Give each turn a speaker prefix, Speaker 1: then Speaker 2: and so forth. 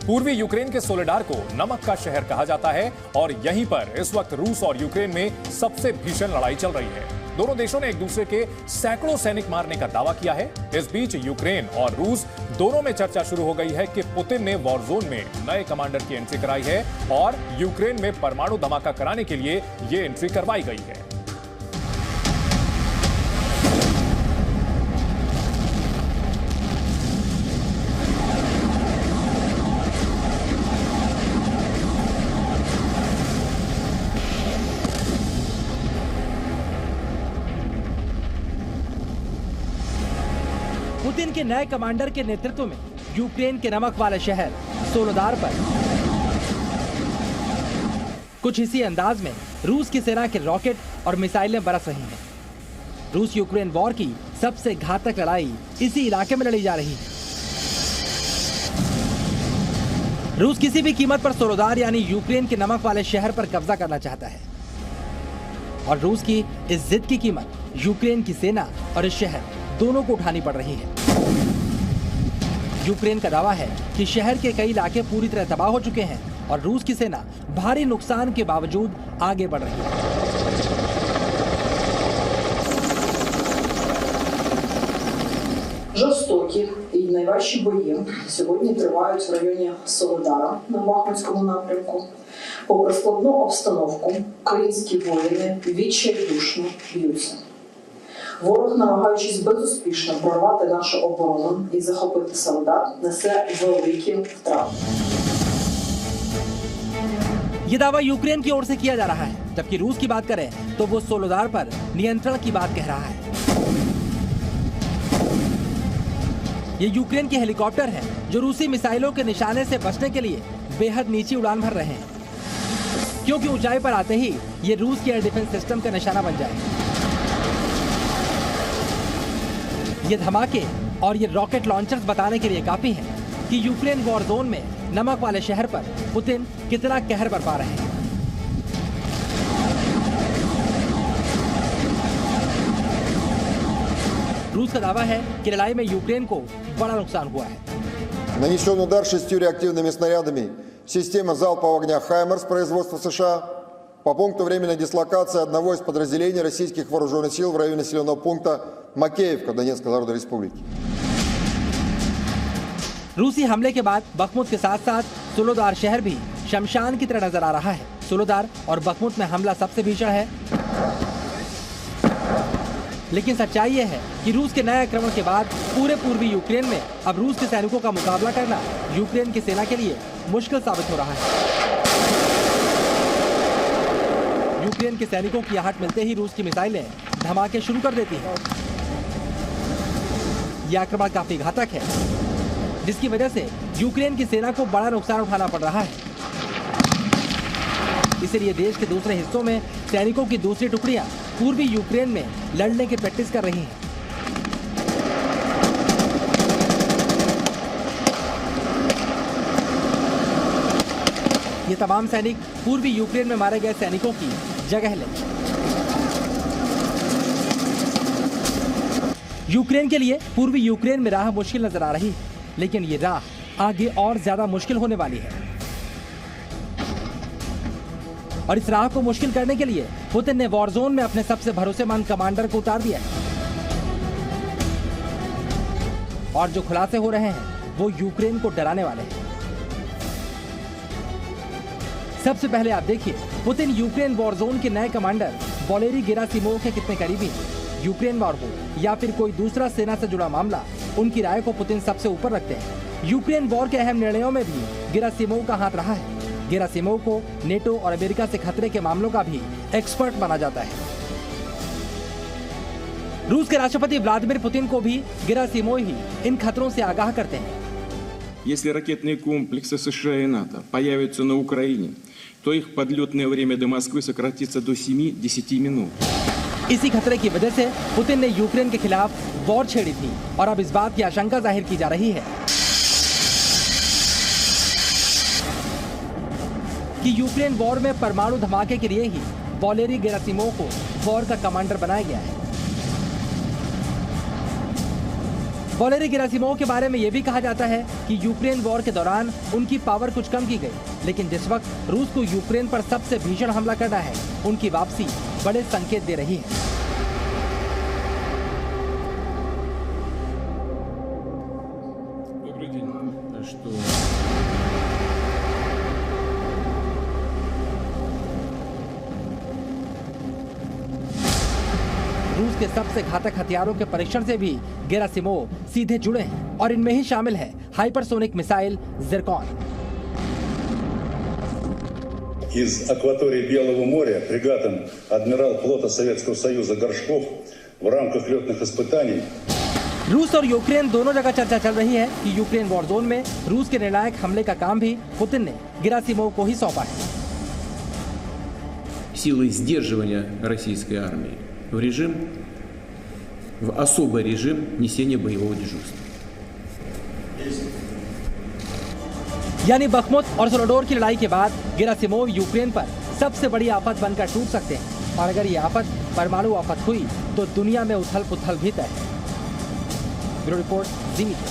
Speaker 1: पूर्वी यूक्रेन के सोलेडार को नमक का शहर कहा जाता है और यहीं पर इस वक्त रूस और यूक्रेन में सबसे भीषण लड़ाई चल रही है। दोनों देशों ने एक दूसरे के सैकड़ों सैनिक मारने का दावा किया है। इस बीच यूक्रेन और रूस दोनों में चर्चा शुरू हो गई है कि पुतिन ने वॉर जोन में नए कमांडर की एंट्री कराई है और यूक्रेन में परमाणु धमाका कराने के लिए यह एंट्री करवाई गई है।
Speaker 2: पुतिन के नए कमांडर के नेतृत्व में यूक्रेन के नमक वाले शहर सोलोदार पर कुछ इसी अंदाज में रूस की सेना के रॉकेट और मिसाइलें बरस रही हैं। रूस यूक्रेन वॉर की सबसे घातक लड़ाई इसी इलाके में लड़ी जा रही है। रूस किसी भी कीमत पर सोलोदार यानी यूक्रेन के नमक वाले शहर पर कब्जा करना चाहता है और रूस की इस जिद की कीमत यूक्रेन की सेना और इस शहर दोनों को उठानी पड़ रही है। यूक्रेन का दावा है कि शहर के कई इलाके पूरी तरह तबाह हो चुके हैं और रूस की सेना भारी नुकसान के बावजूद आगे बढ़ रही है।
Speaker 3: Жорстокі і найважчі бої сьогодні тривають в районі Солодара на Бахмутському напрямку. Попри складну обстановку, українські воїни відчайдушно б'ються. Ворог, намагаючись безуспішно прорвати нашу оборону і захопити Солодар, несе великі втрати.
Speaker 2: ये दावा यूक्रेन की ओर से किया जा रहा है, जबकि रूस की बात करें तो वो सोलोदार पर नियंत्रण की बात कह रहा है। ये यूक्रेन के हेलीकॉप्टर हैं जो रूसी मिसाइलों के निशाने से बचने के लिए बेहद नीची उड़ान भर रहे हैं, क्योंकि ऊंचाई पर आते ही ये रूस के एयर डिफेंस सिस्टम का निशाना बन जाए। ये धमाके और ये रॉकेट लॉन्चर्स बताने के लिए काफी हैं कि यूक्रेन वॉर जोन में नमक वाले शहर पर पुतिन कितना कहर बरपा रहे हैं। रूस का दावा है कि लड़ाई में यूक्रेन को बड़ा नुकसान हुआ है।
Speaker 4: Нанесен удар 6 реактивными снарядами системы залпового огня «Хаймерс» производства США по пункту временной дислокации одного из подразделений российских вооруженных сил в районе населенного пункта Макеевка Донецкой Народной Республики.
Speaker 2: रूसी हमले के बाद बखमुत के साथ साथ सोलोदार शहर भी शमशान की तरह नजर आ रहा है। सोलोदार और बखमुत में हमला सबसे भीषण है, लेकिन सच्चाई यह है कि रूस के नए आक्रमण के बाद पूरे पूर्वी यूक्रेन में अब रूस के सैनिकों का मुकाबला करना यूक्रेन की सेना के लिए मुश्किल साबित हो रहा है। यूक्रेन के सैनिकों की आहट मिलते ही रूस की मिसाइलें धमाके शुरू कर देती हैं। यह आक्रमण काफी घातक है, जिसकी वजह से यूक्रेन की सेना को बड़ा नुकसान उठाना पड़ रहा है। इसलिए देश के दूसरे हिस्सों में सैनिकों की दूसरी टुकड़ियां पूर्वी यूक्रेन में लड़ने की प्रैक्टिस कर रही हैं। ये तमाम सैनिक पूर्वी यूक्रेन में मारे गए सैनिकों की जगह लें। यूक्रेन के लिए पूर्वी यूक्रेन में राह मुश्किल नजर आ रही है, लेकिन ये राह आगे और ज्यादा मुश्किल होने वाली है। और इस राह को मुश्किल करने के लिए पुतिन ने वॉर जोन में अपने सबसे भरोसेमंद कमांडर को उतार दिया है। और जो खुलासे हो रहे हैं वो यूक्रेन को डराने वाले हैं। सबसे पहले आप देखिए, पुतिन यूक्रेन वॉर जोन के नए कमांडर वैलेरी गेरासिमोव के कितने करीबी हैं। यूक्रेन वॉर हो या फिर कोई दूसरा सेना से जुड़ा मामला, उनकी राय को पुतिन सबसे ऊपर रखते हैं। यूक्रेन वॉर के अहम निर्णयों में भी गेरासिमोव का हाथ रहा है। गेरासिमोव को नेटो और अमेरिका से खतरे के मामलों का भी एक्सपर्ट माना जाता है। रूस के राष्ट्रपति व्लादिमीर पुतिन को भी गेरासिमोव ही इन खतरों से आगाह करते हैं।
Speaker 5: Если ракетные комплексы США и НАТО появятся на Украине, то их подлетное время до Москвы сократится до 7-10 минут.
Speaker 2: इसी खतरे की वजह से पुतिन ने यूक्रेन के खिलाफ वॉर छेड़ी थी और अब इस बात की आशंका जाहिर की जा रही है कि यूक्रेन वॉर में परमाणु धमाके के लिए ही वैलेरी गेरासिमोव को वॉर का कमांडर बनाया गया है। वैलेरी गेरासिमोव के बारे में ये भी कहा जाता है कि यूक्रेन वॉर के दौरान उनकी पावर कुछ कम की गई, लेकिन जिस वक्त रूस को यूक्रेन पर सबसे भीषण हमला करना है, उनकी वापसी बड़े संकेत दे रही है। रूस के सबसे घातक हथियारों के परीक्षण से भी गेरासिमोव सीधे जुड़े हैं और इनमें ही शामिल है हाइपरसोनिक मिसाइल जिरकॉन।
Speaker 6: Из акватории Белого моря фрегатом адмирал флота Советского Союза Горшков в рамках летных испытаний।
Speaker 2: रूस और यूक्रेन दोनों जगह चर्चा चल रही है कि यूक्रेन वॉर जोन में रूस के निर्णायक हमले का काम भी पुतिन ने गेरासिमोव को ही सौंपा है।
Speaker 7: Силой сдерживания российской армии в особый режим несения боевого дежурства.
Speaker 2: यानी बखमुत और सोलेडोर की लड़ाई के बाद गेरासिमोव यूक्रेन पर सबसे बड़ी आफत बनकर टूट सकते हैं, और अगर ये आफत परमाणु आफत हुई तो दुनिया में उथल पुथल भी तय है। ब्यूरो रिपोर्ट, जी मीडिया।